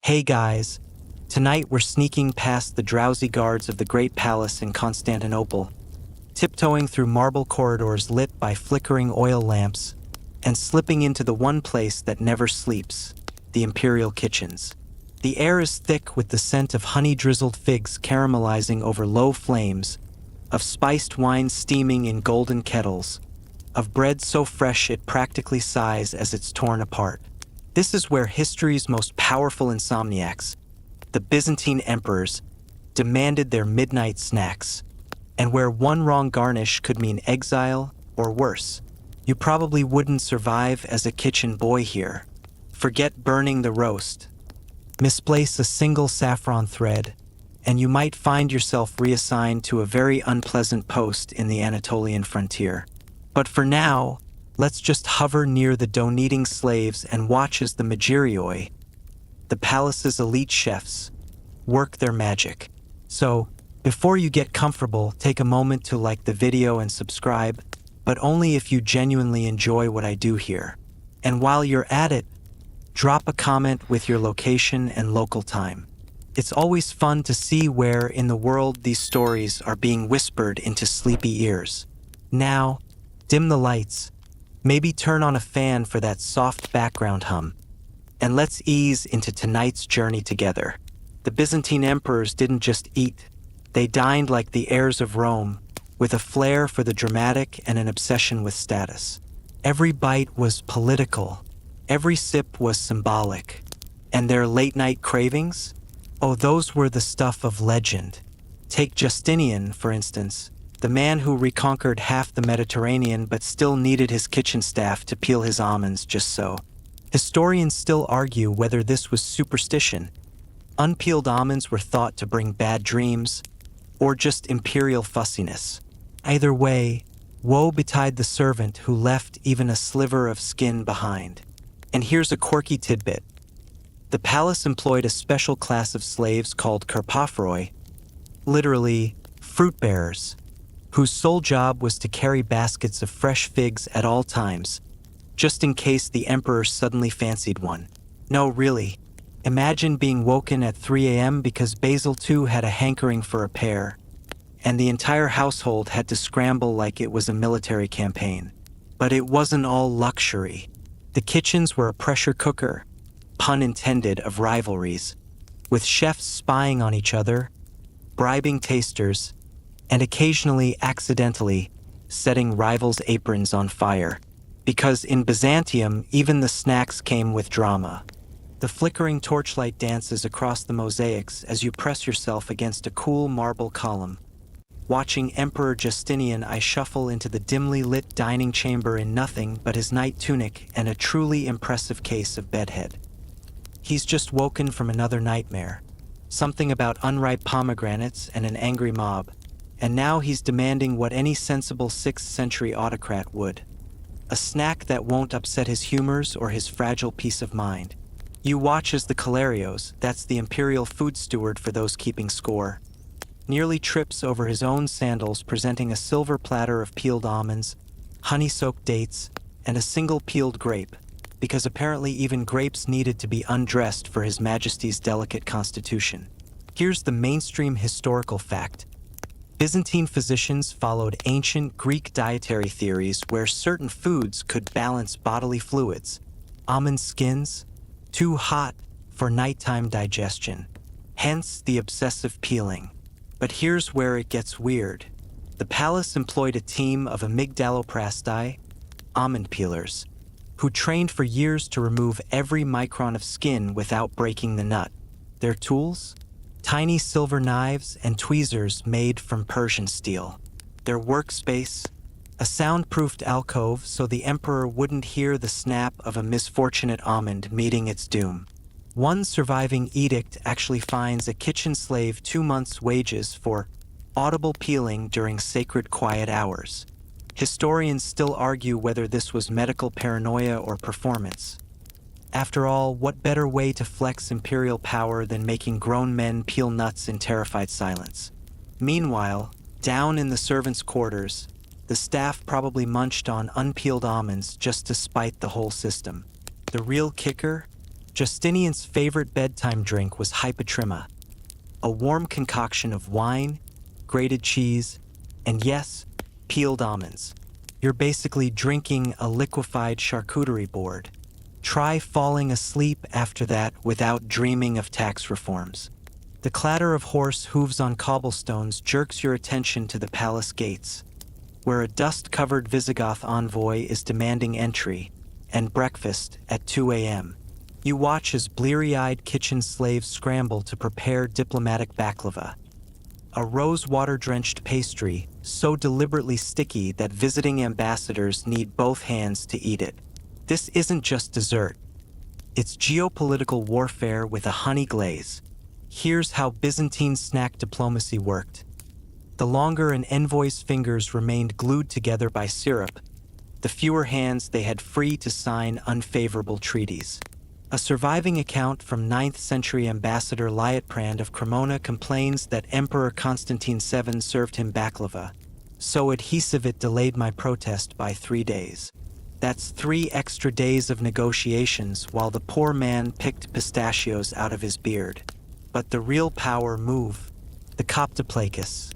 Hey guys, tonight we're sneaking past the drowsy guards of the Great Palace in Constantinople, tiptoeing through marble corridors lit by flickering oil lamps, and slipping into the one place that never sleeps, the Imperial kitchens. The air is thick with the scent of honey-drizzled figs caramelizing over low flames, of spiced wine steaming in golden kettles, of bread so fresh it practically sighs as it's torn apart. This is where history's most powerful insomniacs, the Byzantine emperors, demanded their midnight snacks, and where one wrong garnish could mean exile or worse. You probably wouldn't survive as a kitchen boy here. Forget burning the roast. Misplace a single saffron thread, and you might find yourself reassigned to a very unpleasant post in the Anatolian frontier. But for now, let's just hover near the dough-kneading slaves and watch as the magirioi, the palace's elite chefs, work their magic. So, before you get comfortable, take a moment to like the video and subscribe, but only if you genuinely enjoy what I do here. And while you're at it, drop a comment with your location and local time. It's always fun to see where in the world these stories are being whispered into sleepy ears. Now, dim the lights. Maybe turn on a fan for that soft background hum. And let's ease into tonight's journey together. The Byzantine emperors didn't just eat. They dined like the heirs of Rome, with a flair for the dramatic and an obsession with status. Every bite was political. Every sip was symbolic. And their late-night cravings? Oh, those were the stuff of legend. Take Justinian, for instance. The man who reconquered half the Mediterranean but still needed his kitchen staff to peel his almonds just so. Historians still argue whether this was superstition. Unpeeled almonds were thought to bring bad dreams, or just imperial fussiness. Either way, woe betide the servant who left even a sliver of skin behind. And here's a quirky tidbit. The palace employed a special class of slaves called karpophoroi, literally fruit bearers, whose sole job was to carry baskets of fresh figs at all times, just in case the emperor suddenly fancied one. No, really. Imagine being woken at 3 a.m. because Basil II had a hankering for a pear, and the entire household had to scramble like it was a military campaign. But it wasn't all luxury. The kitchens were a pressure cooker, pun intended, of rivalries, with chefs spying on each other, bribing tasters, and occasionally accidentally setting rivals' aprons on fire. Because in Byzantium, even the snacks came with drama. The flickering torchlight dances across the mosaics as you press yourself against a cool marble column. Watching Emperor Justinian, I shuffle into the dimly lit dining chamber in nothing but his night tunic and a truly impressive case of bedhead. He's just woken from another nightmare. Something about unripe pomegranates and an angry mob. And now he's demanding what any sensible 6th century autocrat would. A snack that won't upset his humors or his fragile peace of mind. You watch as the Cularios, that's the imperial food steward for those keeping score, nearly trips over his own sandals, presenting a silver platter of peeled almonds, honey-soaked dates, and a single peeled grape, because apparently even grapes needed to be undressed for His Majesty's delicate constitution. Here's the mainstream historical fact. Byzantine physicians followed ancient Greek dietary theories where certain foods could balance bodily fluids. Almond skins, too hot for nighttime digestion. Hence the obsessive peeling. But here's where it gets weird. The palace employed a team of amygdaloprasti, almond peelers, who trained for years to remove every micron of skin without breaking the nut. Their tools? Tiny silver knives and tweezers made from Persian steel. Their workspace? A soundproofed alcove so the emperor wouldn't hear the snap of a misfortunate almond meeting its doom. One surviving edict actually fines a kitchen slave 2 months' wages for audible peeling during sacred quiet hours. Historians still argue whether this was medical paranoia or performance. After all, what better way to flex imperial power than making grown men peel nuts in terrified silence? Meanwhile, down in the servants' quarters, the staff probably munched on unpeeled almonds just to spite the whole system. The real kicker? Justinian's favorite bedtime drink was hypotrima, a warm concoction of wine, grated cheese, and yes, peeled almonds. You're basically drinking a liquefied charcuterie board. Try falling asleep after that without dreaming of tax reforms. The clatter of horse hooves on cobblestones jerks your attention to the palace gates, where a dust-covered Visigoth envoy is demanding entry and breakfast at 2 a.m. You watch as bleary-eyed kitchen slaves scramble to prepare diplomatic baklava, a rose-water-drenched pastry so deliberately sticky that visiting ambassadors need both hands to eat it. This isn't just dessert. It's geopolitical warfare with a honey glaze. Here's how Byzantine snack diplomacy worked. The longer an envoy's fingers remained glued together by syrup, the fewer hands they had free to sign unfavorable treaties. A surviving account from 9th century ambassador Liutprand of Cremona complains that Emperor Constantine VII served him baklava, so adhesive it delayed my protest by 3 days. That's 3 extra days of negotiations while the poor man picked pistachios out of his beard. But the real power move, the Coptoplacus,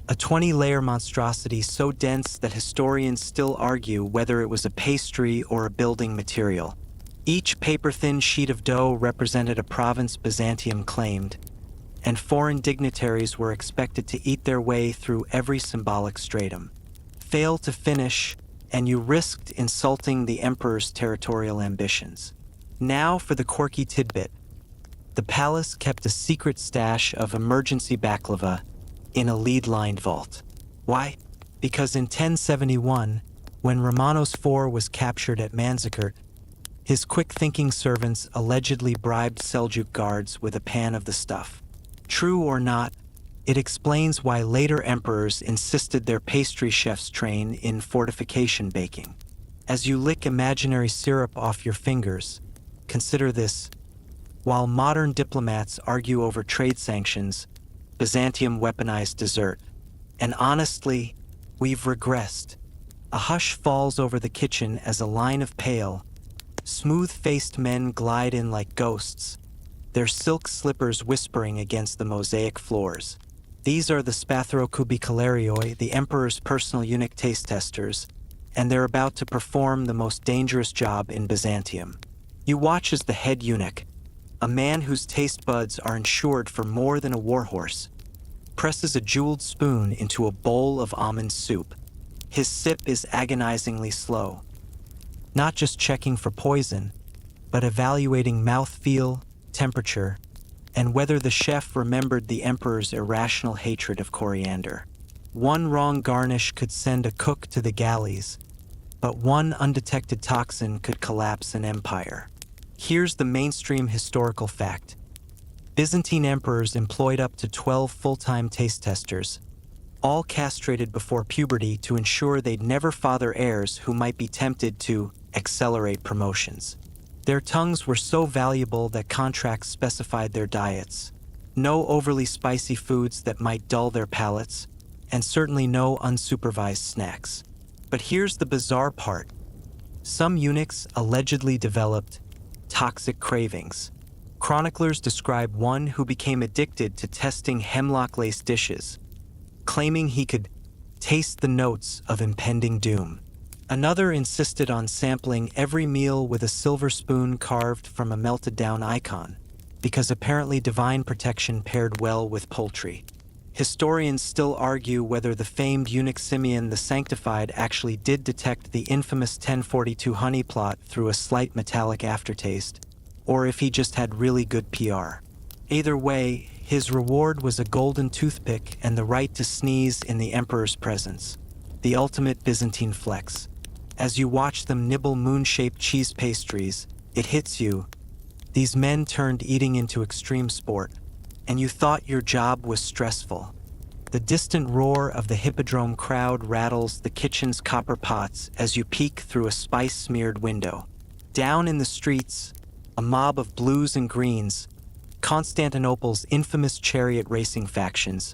a 20-layer monstrosity so dense that historians still argue whether it was a pastry or a building material. Each paper-thin sheet of dough represented a province Byzantium claimed, and foreign dignitaries were expected to eat their way through every symbolic stratum. Fail to finish, and you risked insulting the emperor's territorial ambitions. Now for the quirky tidbit. The palace kept a secret stash of emergency baklava in a lead-lined vault. Why? Because in 1071, when Romanos IV was captured at Manzikert, his quick-thinking servants allegedly bribed Seljuk guards with a pan of the stuff. True or not, it explains why later emperors insisted their pastry chefs train in fortification baking. As you lick imaginary syrup off your fingers, consider this. While modern diplomats argue over trade sanctions, Byzantium weaponized dessert. And honestly, we've regressed. A hush falls over the kitchen as a line of pale, smooth-faced men glide in like ghosts, their silk slippers whispering against the mosaic floors. These are the Spathrocubicalarioi, the emperor's personal eunuch taste-testers, and they're about to perform the most dangerous job in Byzantium. You watch as the head eunuch, a man whose taste buds are insured for more than a warhorse, presses a jeweled spoon into a bowl of almond soup. His sip is agonizingly slow, not just checking for poison, but evaluating mouthfeel, temperature, and whether the chef remembered the emperor's irrational hatred of coriander. One wrong garnish could send a cook to the galleys, but one undetected toxin could collapse an empire. Here's the mainstream historical fact. Byzantine emperors employed up to 12 full-time taste testers, all castrated before puberty to ensure they'd never father heirs who might be tempted to accelerate promotions. Their tongues were so valuable that contracts specified their diets. No overly spicy foods that might dull their palates, and certainly no unsupervised snacks. But here's the bizarre part. Some eunuchs allegedly developed toxic cravings. Chroniclers describe one who became addicted to testing hemlock-laced dishes, claiming he could taste the notes of impending doom. Another insisted on sampling every meal with a silver spoon carved from a melted-down icon, because apparently divine protection paired well with poultry. Historians still argue whether the famed eunuch Simeon the Sanctified actually did detect the infamous 1042 honey plot through a slight metallic aftertaste, or if he just had really good PR. Either way, his reward was a golden toothpick and the right to sneeze in the emperor's presence, the ultimate Byzantine flex. As you watch them nibble moon-shaped cheese pastries, it hits you. These men turned eating into extreme sport, and you thought your job was stressful. The distant roar of the Hippodrome crowd rattles the kitchen's copper pots as you peek through a spice-smeared window. Down in the streets, a mob of blues and greens, Constantinople's infamous chariot racing factions,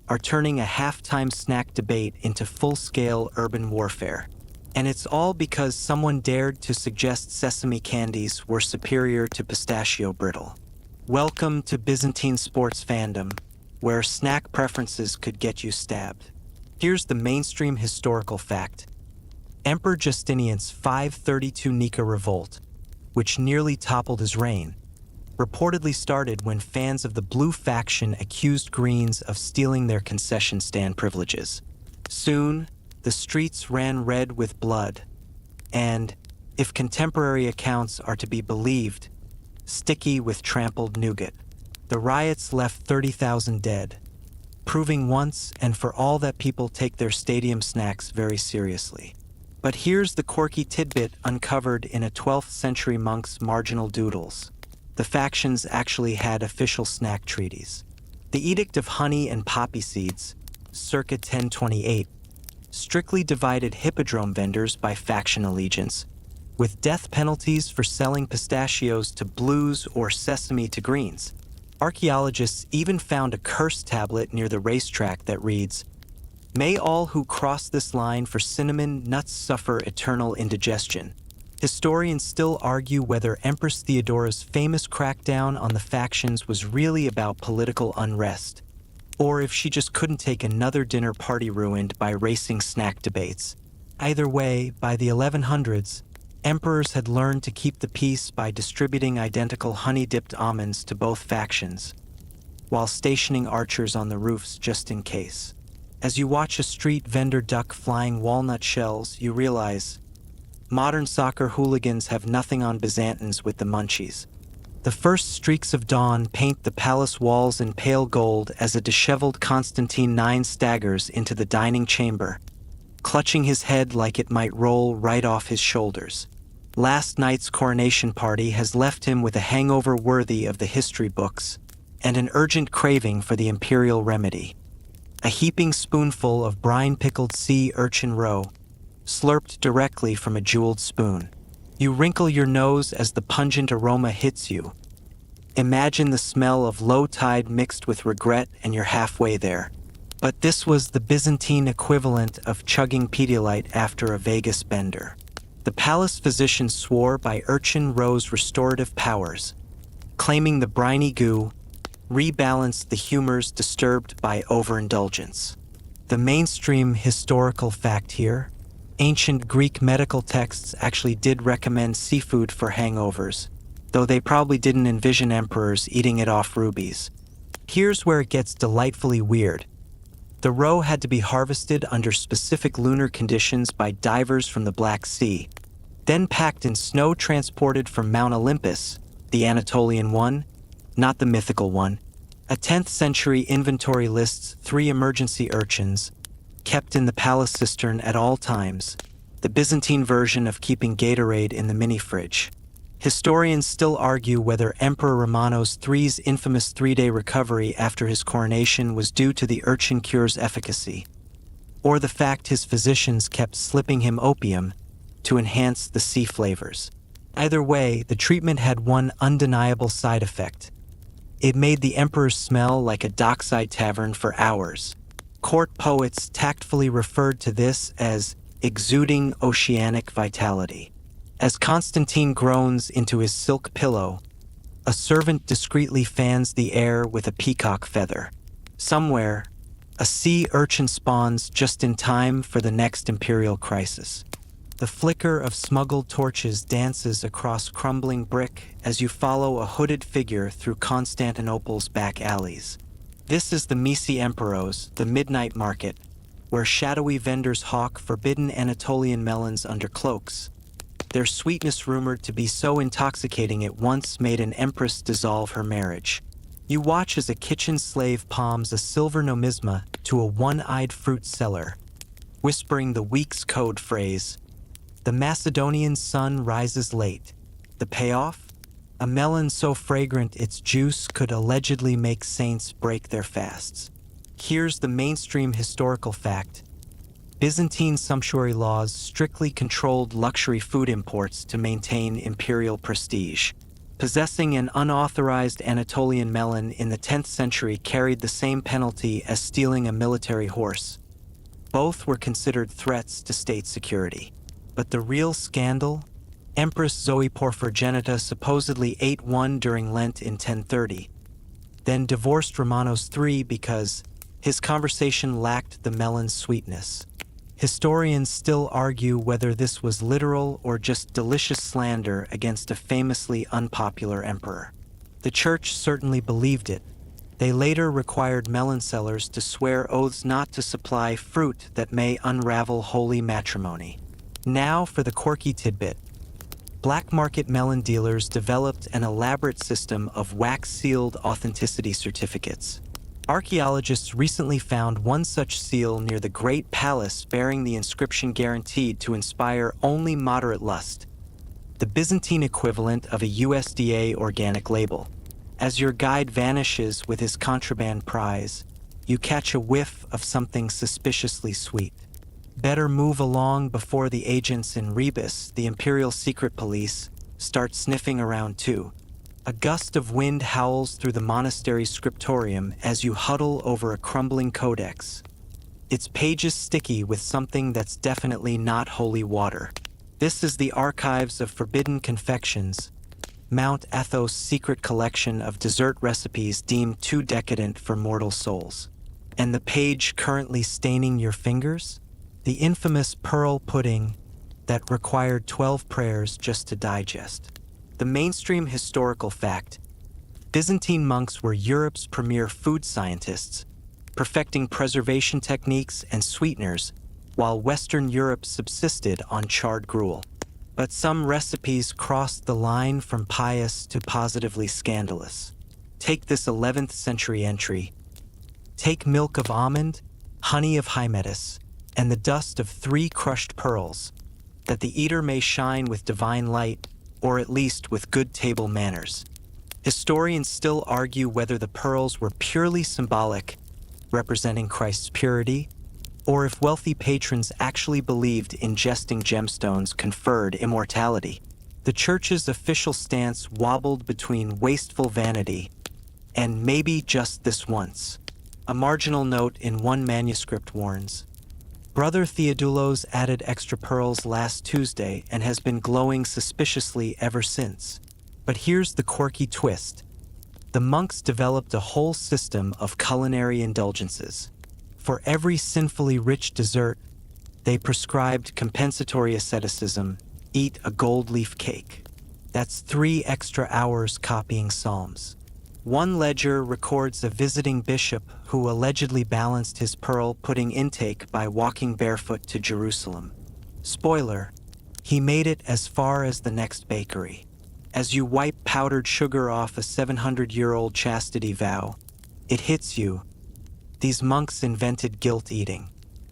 are turning a halftime snack debate into full-scale urban warfare. And it's all because someone dared to suggest sesame candies were superior to pistachio brittle. Welcome to Byzantine sports fandom, where snack preferences could get you stabbed. Here's the mainstream historical fact. Emperor Justinian's 532 Nika revolt, which nearly toppled his reign, reportedly started when fans of the blue faction accused Greens of stealing their concession stand privileges. Soon, the streets ran red with blood, and, if contemporary accounts are to be believed, sticky with trampled nougat. The riots left 30,000 dead, proving once and for all that people take their stadium snacks very seriously. But here's the quirky tidbit uncovered in a 12th century monk's marginal doodles. The factions actually had official snack treaties. The Edict of Honey and Poppy Seeds, circa 1028, strictly divided Hippodrome vendors by faction allegiance, with death penalties for selling pistachios to blues or sesame to greens. Archaeologists even found a curse tablet near the racetrack that reads, "May all who cross this line for cinnamon nuts suffer eternal indigestion." Historians still argue whether Empress Theodora's famous crackdown on the factions was really about political unrest, or if she just couldn't take another dinner party ruined by racing snack debates. Either way, by the 1100s, emperors had learned to keep the peace by distributing identical honey-dipped almonds to both factions, while stationing archers on the roofs just in case. As you watch a street vendor duck flying walnut shells, you realize modern soccer hooligans have nothing on Byzantines with the Munchies. The first streaks of dawn paint the palace walls in pale gold as a disheveled Constantine IX staggers into the dining chamber, clutching his head like it might roll right off his shoulders. Last night's coronation party has left him with a hangover worthy of the history books and an urgent craving for the imperial remedy. A heaping spoonful of brine-pickled sea urchin roe, slurped directly from a jeweled spoon. You wrinkle your nose as the pungent aroma hits you. Imagine the smell of low tide mixed with regret and you're halfway there. But this was the Byzantine equivalent of chugging Pedialyte after a Vegas bender. The palace physician swore by urchin roe's restorative powers, claiming the briny goo rebalanced the humors disturbed by overindulgence. The mainstream historical fact here: ancient Greek medical texts actually did recommend seafood for hangovers, though they probably didn't envision emperors eating it off rubies. Here's where it gets delightfully weird. The roe had to be harvested under specific lunar conditions by divers from the Black Sea, then packed in snow transported from Mount Olympus, the Anatolian one, not the mythical one. A 10th century inventory lists 3 emergency urchins, kept in the palace cistern at all times, the Byzantine version of keeping Gatorade in the mini-fridge. Historians still argue whether Emperor Romanos III's infamous 3-day recovery after his coronation was due to the urchin cure's efficacy, or the fact his physicians kept slipping him opium to enhance the sea flavors. Either way, the treatment had one undeniable side effect. It made the emperor smell like a dockside tavern for hours. Court poets tactfully referred to this as exuding oceanic vitality. As Constantine groans into his silk pillow, a servant discreetly fans the air with a peacock feather. Somewhere, a sea urchin spawns just in time for the next imperial crisis. The flicker of smuggled torches dances across crumbling brick as you follow a hooded figure through Constantinople's back alleys. This is the Misi Emperos, the midnight market, where shadowy vendors hawk forbidden Anatolian melons under cloaks, their sweetness rumored to be so intoxicating it once made an empress dissolve her marriage. You watch as a kitchen slave palms a silver nomisma to a one-eyed fruit seller, whispering the week's code phrase, "The Macedonian sun rises late." The payoff? A melon so fragrant its juice could allegedly make saints break their fasts. Here's the mainstream historical fact. Byzantine sumptuary laws strictly controlled luxury food imports to maintain imperial prestige. Possessing an unauthorized Anatolian melon in the 10th century carried the same penalty as stealing a military horse. Both were considered threats to state security. But the real scandal? Empress Zoe Porphyrogenita supposedly ate one during Lent in 1030, then divorced Romanos III because his conversation lacked the melon's sweetness. Historians still argue whether this was literal or just delicious slander against a famously unpopular emperor. The church certainly believed it. They later required melon sellers to swear oaths not to supply fruit that may unravel holy matrimony. Now for the quirky tidbit. Black market melon dealers developed an elaborate system of wax-sealed authenticity certificates. Archaeologists recently found one such seal near the Great Palace bearing the inscription guaranteed to inspire only moderate lust, the Byzantine equivalent of a USDA organic label. As your guide vanishes with his contraband prize, you catch a whiff of something suspiciously sweet. Better move along before the agents in Rebus, the Imperial Secret Police, start sniffing around too. A gust of wind howls through the monastery's scriptorium as you huddle over a crumbling codex. Its pages sticky with something that's definitely not holy water. This is the archives of forbidden confections, Mount Athos' secret collection of dessert recipes deemed too decadent for mortal souls. And the page currently staining your fingers? The infamous pearl pudding that required 12 prayers just to digest. The mainstream historical fact: Byzantine monks were Europe's premier food scientists, perfecting preservation techniques and sweeteners, while Western Europe subsisted on charred gruel. But some recipes crossed the line from pious to positively scandalous. Take this 11th century entry. Take milk of almond, honey of Hymettus, and the dust of 3 crushed pearls, that the eater may shine with divine light, or at least with good table manners. Historians still argue whether the pearls were purely symbolic, representing Christ's purity, or if wealthy patrons actually believed ingesting gemstones conferred immortality. The church's official stance wobbled between wasteful vanity and maybe just this once. A marginal note in one manuscript warns, Brother Theodulos added extra pearls last Tuesday and has been glowing suspiciously ever since. But here's the quirky twist. The monks developed a whole system of culinary indulgences. For every sinfully rich dessert, they prescribed compensatory asceticism: eat a gold leaf cake. That's 3 extra hours copying psalms. One ledger records a visiting bishop who allegedly balanced his pearl pudding intake by walking barefoot to Jerusalem. Spoiler, he made it as far as the next bakery. As you wipe powdered sugar off a 700-year-old chastity vow, it hits you. These monks invented guilt eating,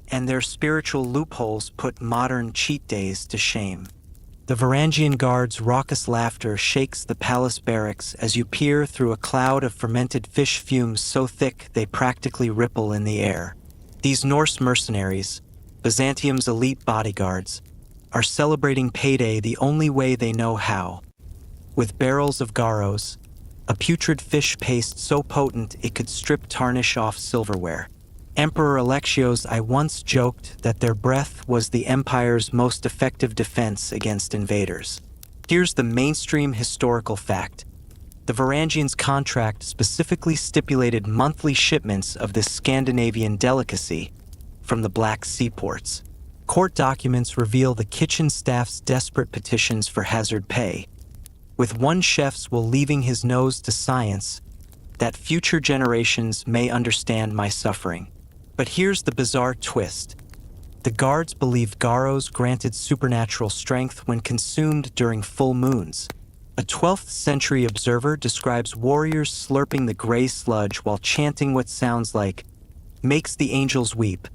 and their spiritual loopholes put modern cheat days to shame. The Varangian guards' raucous laughter shakes the palace barracks as you peer through a cloud of fermented fish fumes so thick they practically ripple in the air. These Norse mercenaries, Byzantium's elite bodyguards, are celebrating payday the only way they know how, with barrels of garos, a putrid fish paste so potent it could strip tarnish off silverware. Emperor Alexios I once joked that their breath was the empire's most effective defense against invaders. Here's the mainstream historical fact. The Varangians' contract specifically stipulated monthly shipments of this Scandinavian delicacy from the Black Sea ports. Court documents reveal the kitchen staff's desperate petitions for hazard pay, with one chef's will leaving his nose to science, that future generations may understand my suffering. But here's the bizarre twist. The guards believed garos granted supernatural strength when consumed during full moons. A 12th century observer describes warriors slurping the gray sludge while chanting what sounds like, "makes the angels weep,"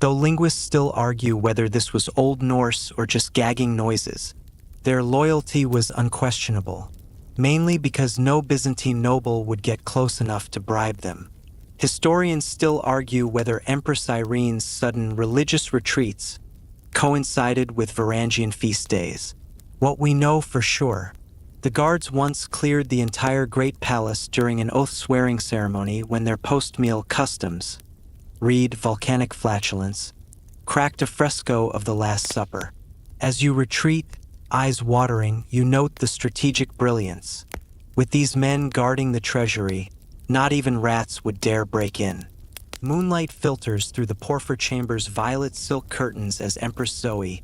though linguists still argue whether this was Old Norse or just gagging noises. Their loyalty was unquestionable, mainly because no Byzantine noble would get close enough to bribe them. Historians still argue whether Empress Irene's sudden religious retreats coincided with Varangian feast days. What we know for sure, the guards once cleared the entire Great Palace during an oath-swearing ceremony when their post-meal customs, read volcanic flatulence, cracked a fresco of the Last Supper. As you retreat, eyes watering, you note the strategic brilliance. With these men guarding the treasury, not even rats would dare break in. Moonlight filters through the porphyr chamber's violet silk curtains as Empress Zoe,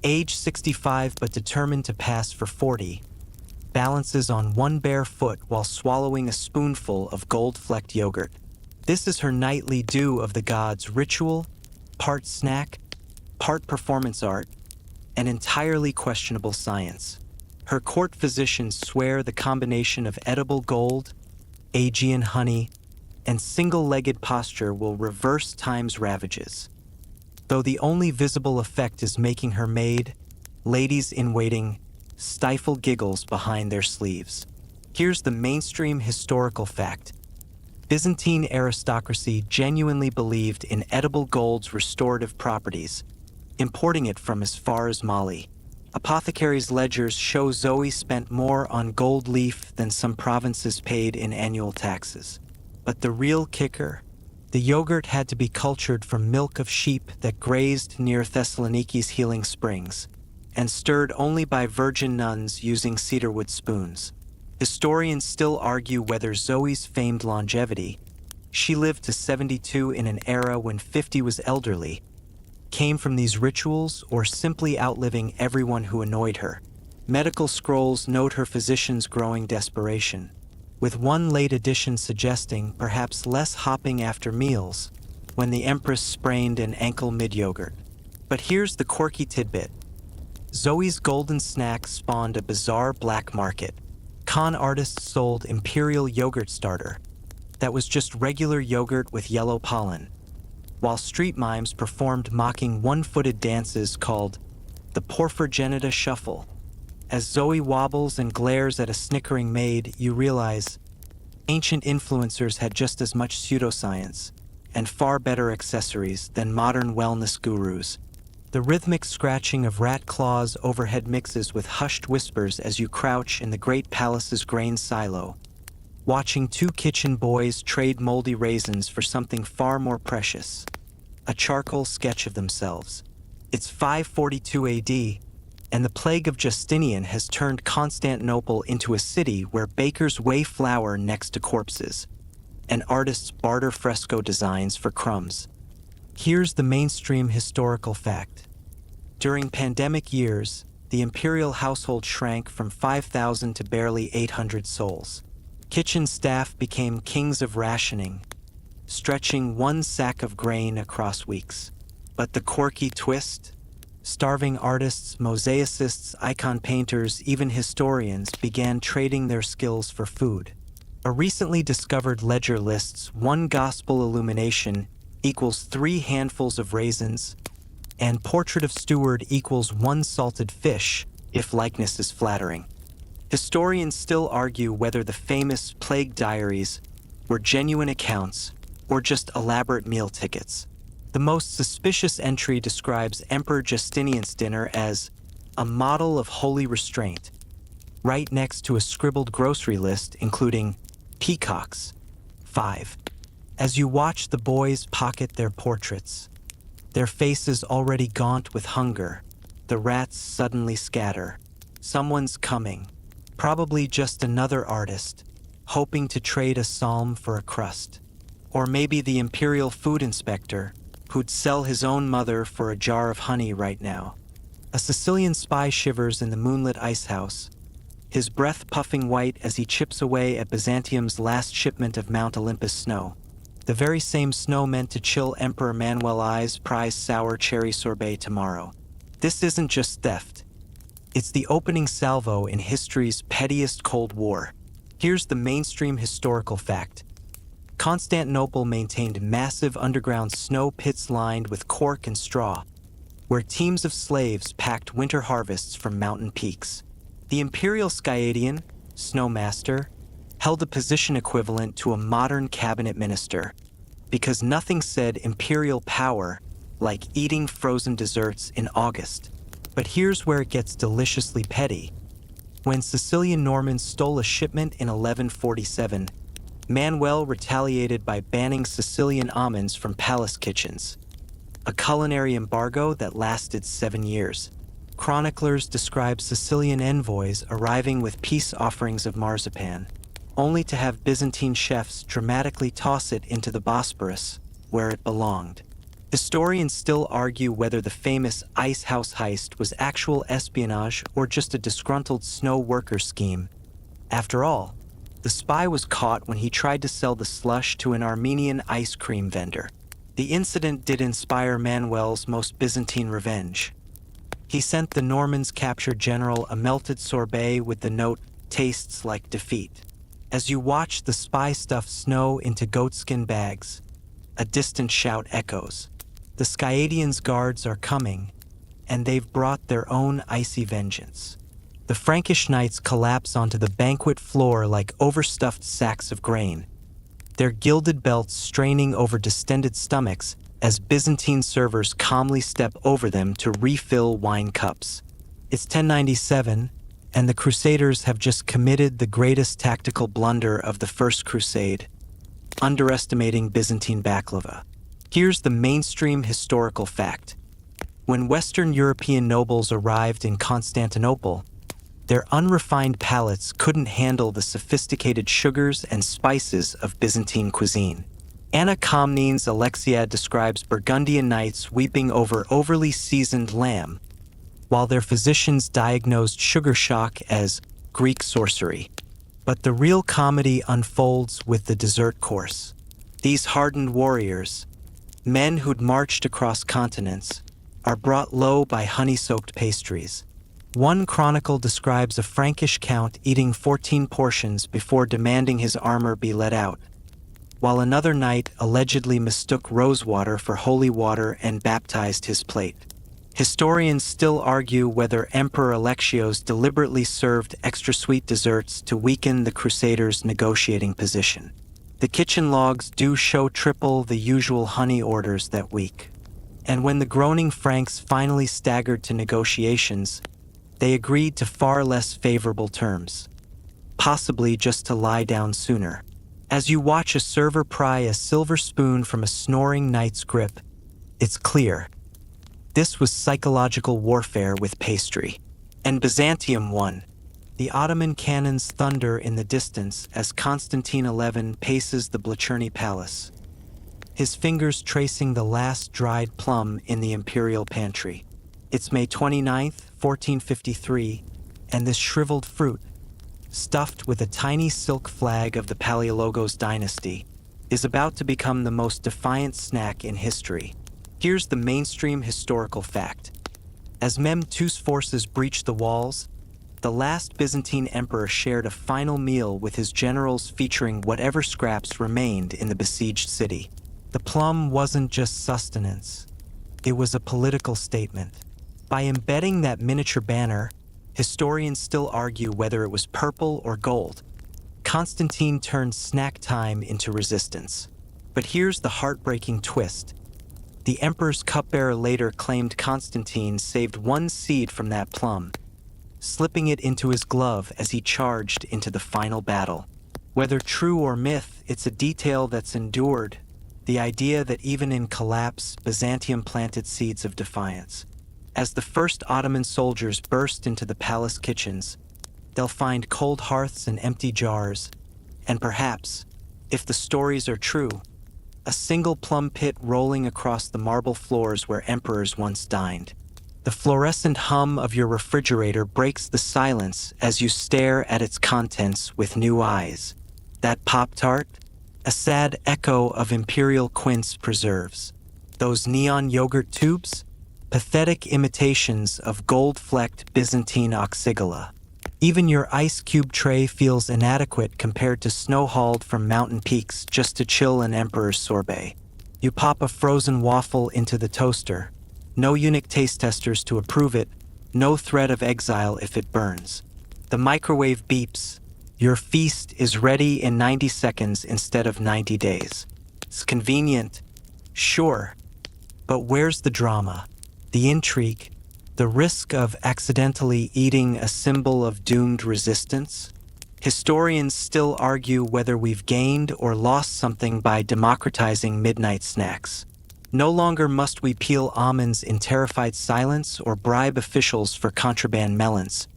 age 65 but determined to pass for 40, balances on one bare foot while swallowing a spoonful of gold-flecked yogurt. This is her nightly due of the gods, ritual, part snack, part performance art, and entirely questionable science. Her court physicians swear the combination of edible gold, Aegean honey, and single-legged posture will reverse time's ravages. Though the only visible effect is making her maid, ladies-in-waiting, stifle giggles behind their sleeves. Here's the mainstream historical fact. Byzantine aristocracy genuinely believed in edible gold's restorative properties, importing it from as far as Mali. Apothecaries' ledgers show Zoe spent more on gold leaf than some provinces paid in annual taxes. But the real kicker, the yogurt had to be cultured from milk of sheep that grazed near Thessaloniki's healing springs, and stirred only by virgin nuns using cedarwood spoons. Historians still argue whether Zoe's famed longevity, she lived to 72 in an era when 50 was elderly, came from these rituals or simply outliving everyone who annoyed her. Medical scrolls note her physician's growing desperation, with one late edition suggesting perhaps less hopping after meals when the Empress sprained an ankle mid-yogurt. But here's the quirky tidbit. Zoe's golden snack spawned a bizarre black market. Con artists sold Imperial yogurt starter that was just regular yogurt with yellow pollen, while street mimes performed mocking one-footed dances called the Porphyrgenita Shuffle. As Zoe wobbles and glares at a snickering maid, you realize ancient influencers had just as much pseudoscience and far better accessories than modern wellness gurus. The rhythmic scratching of rat claws overhead mixes with hushed whispers as you crouch in the great palace's grain silo, watching two kitchen boys trade moldy raisins for something far more precious, a charcoal sketch of themselves. It's 542 AD, and the plague of Justinian has turned Constantinople into a city where bakers weigh flour next to corpses, and artists barter fresco designs for crumbs. Here's the mainstream historical fact. During pandemic years, the imperial household shrank from 5,000 to barely 800 souls. Kitchen staff became kings of rationing, stretching one sack of grain across weeks. But the quirky twist? Starving artists, mosaicists, icon painters, even historians began trading their skills for food. A recently discovered ledger lists one gospel illumination equals 3 handfuls of raisins, and portrait of steward equals 1 salted fish, if likeness is flattering. Historians still argue whether the famous plague diaries were genuine accounts or just elaborate meal tickets. The most suspicious entry describes Emperor Justinian's dinner as a model of holy restraint, right next to a scribbled grocery list including peacocks, 5. As you watch the boys pocket their portraits, their faces already gaunt with hunger, the rats suddenly scatter. Someone's coming, probably just another artist, hoping to trade a psalm for a crust. Or maybe the imperial food inspector, who'd sell his own mother for a jar of honey right now. A Sicilian spy shivers in the moonlit ice house, his breath puffing white as he chips away at Byzantium's last shipment of Mount Olympus snow. The very same snow meant to chill Emperor Manuel I's prized sour cherry sorbet tomorrow. This isn't just theft. It's the opening salvo in history's pettiest Cold War. Here's the mainstream historical fact. Constantinople maintained massive underground snow pits lined with cork and straw, where teams of slaves packed winter harvests from mountain peaks. The imperial Skyadian, snowmaster, held a position equivalent to a modern cabinet minister, because nothing said imperial power like eating frozen desserts in August. But here's where it gets deliciously petty. When Sicilian Normans stole a shipment in 1147, Manuel retaliated by banning Sicilian almonds from palace kitchens, a culinary embargo that lasted 7 years. Chroniclers describe Sicilian envoys arriving with peace offerings of marzipan, only to have Byzantine chefs dramatically toss it into the Bosporus, where it belonged. Historians still argue whether the famous Ice House Heist was actual espionage or just a disgruntled snow worker scheme. After all, the spy was caught when he tried to sell the slush to an Armenian ice cream vendor. The incident did inspire Manuel's most Byzantine revenge. He sent the Normans' captured general a melted sorbet with the note, "Tastes like defeat." As you watch the spy stuff snow into goatskin bags, a distant shout echoes. The Skyadians' guards are coming, and they've brought their own icy vengeance. The Frankish knights collapse onto the banquet floor like overstuffed sacks of grain, their gilded belts straining over distended stomachs as Byzantine servers calmly step over them to refill wine cups. It's 1097, and the Crusaders have just committed the greatest tactical blunder of the First Crusade, underestimating Byzantine baklava. Here's the mainstream historical fact. When Western European nobles arrived in Constantinople, their unrefined palates couldn't handle the sophisticated sugars and spices of Byzantine cuisine. Anna Komnene's Alexiad describes Burgundian knights weeping over overly seasoned lamb, while their physicians diagnosed sugar shock as Greek sorcery. But the real comedy unfolds with the dessert course. These hardened warriors, men who'd marched across continents, are brought low by honey-soaked pastries. One chronicle describes a Frankish count eating 14 portions before demanding his armor be let out, while another knight allegedly mistook rosewater for holy water and baptized his plate. Historians still argue whether Emperor Alexios deliberately served extra sweet desserts to weaken the Crusaders' negotiating position. The kitchen logs do show triple the usual honey orders that week. And when the groaning Franks finally staggered to negotiations, they agreed to far less favorable terms, possibly just to lie down sooner. As you watch a server pry a silver spoon from a snoring knight's grip, it's clear. This was psychological warfare with pastry. And Byzantium won. The Ottoman cannons thunder in the distance as Constantine XI paces the Blacherny Palace, his fingers tracing the last dried plum in the imperial pantry. It's May 29th, 1453, and this shriveled fruit, stuffed with a tiny silk flag of the Palaiologos dynasty, is about to become the most defiant snack in history. Here's the mainstream historical fact. As Mem II's forces breached the walls, the last Byzantine emperor shared a final meal with his generals featuring whatever scraps remained in the besieged city. The plum wasn't just sustenance, it was a political statement. By embedding that miniature banner, historians still argue whether it was purple or gold. Constantine turned snack time into resistance. But here's the heartbreaking twist. The emperor's cupbearer later claimed Constantine saved one seed from that plum, slipping it into his glove as he charged into the final battle. Whether true or myth, it's a detail that's endured, the idea that even in collapse, Byzantium planted seeds of defiance. As the first Ottoman soldiers burst into the palace kitchens, they'll find cold hearths and empty jars, and perhaps, if the stories are true, a single plum pit rolling across the marble floors where emperors once dined. The fluorescent hum of your refrigerator breaks the silence as you stare at its contents with new eyes. That Pop-Tart? A sad echo of Imperial quince preserves. Those neon yogurt tubes? Pathetic imitations of gold-flecked Byzantine oxygala. Even your ice cube tray feels inadequate compared to snow hauled from mountain peaks just to chill an emperor's sorbet. You pop a frozen waffle into the toaster. No Eunuch Taste-Testers to approve it, no threat of exile if it burns. The microwave beeps. Your feast is ready in 90 seconds instead of 90 days. It's convenient, sure, but where's the drama, the intrigue, the risk of accidentally eating a symbol of doomed resistance? Historians still argue whether we've gained or lost something by democratizing midnight snacks. No longer must we peel almonds in terrified silence or bribe officials for contraband melons.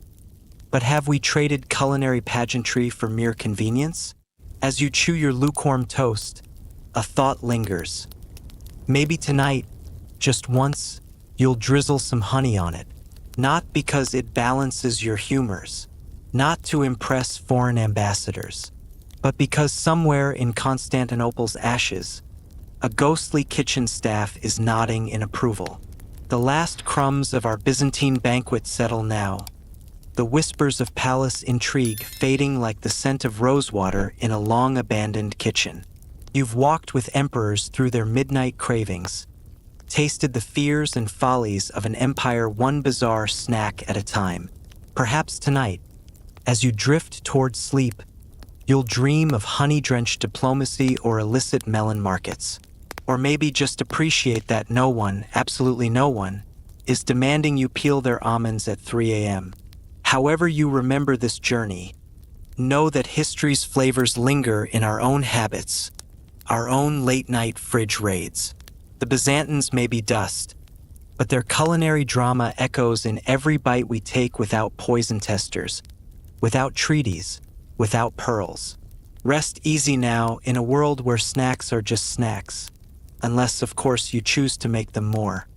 But have we traded culinary pageantry for mere convenience? As you chew your lukewarm toast, a thought lingers. Maybe tonight, just once, you'll drizzle some honey on it. Not because it balances your humors, not to impress foreign ambassadors, but because somewhere in Constantinople's ashes, a ghostly kitchen staff is nodding in approval. The last crumbs of our Byzantine banquet settle now, the whispers of palace intrigue fading like the scent of rosewater in a long-abandoned kitchen. You've walked with emperors through their midnight cravings, tasted the fears and follies of an empire one bizarre snack at a time. Perhaps tonight, as you drift toward sleep, you'll dream of honey-drenched diplomacy or illicit melon markets. Or maybe just appreciate that no one, absolutely no one, is demanding you peel their almonds at 3 a.m. However you remember this journey, know that history's flavors linger in our own habits, our own late-night fridge raids. The Byzantines may be dust, but their culinary drama echoes in every bite we take without poison testers, without treaties, without pearls. Rest easy now in a world where snacks are just snacks, unless, of course, you choose to make them more.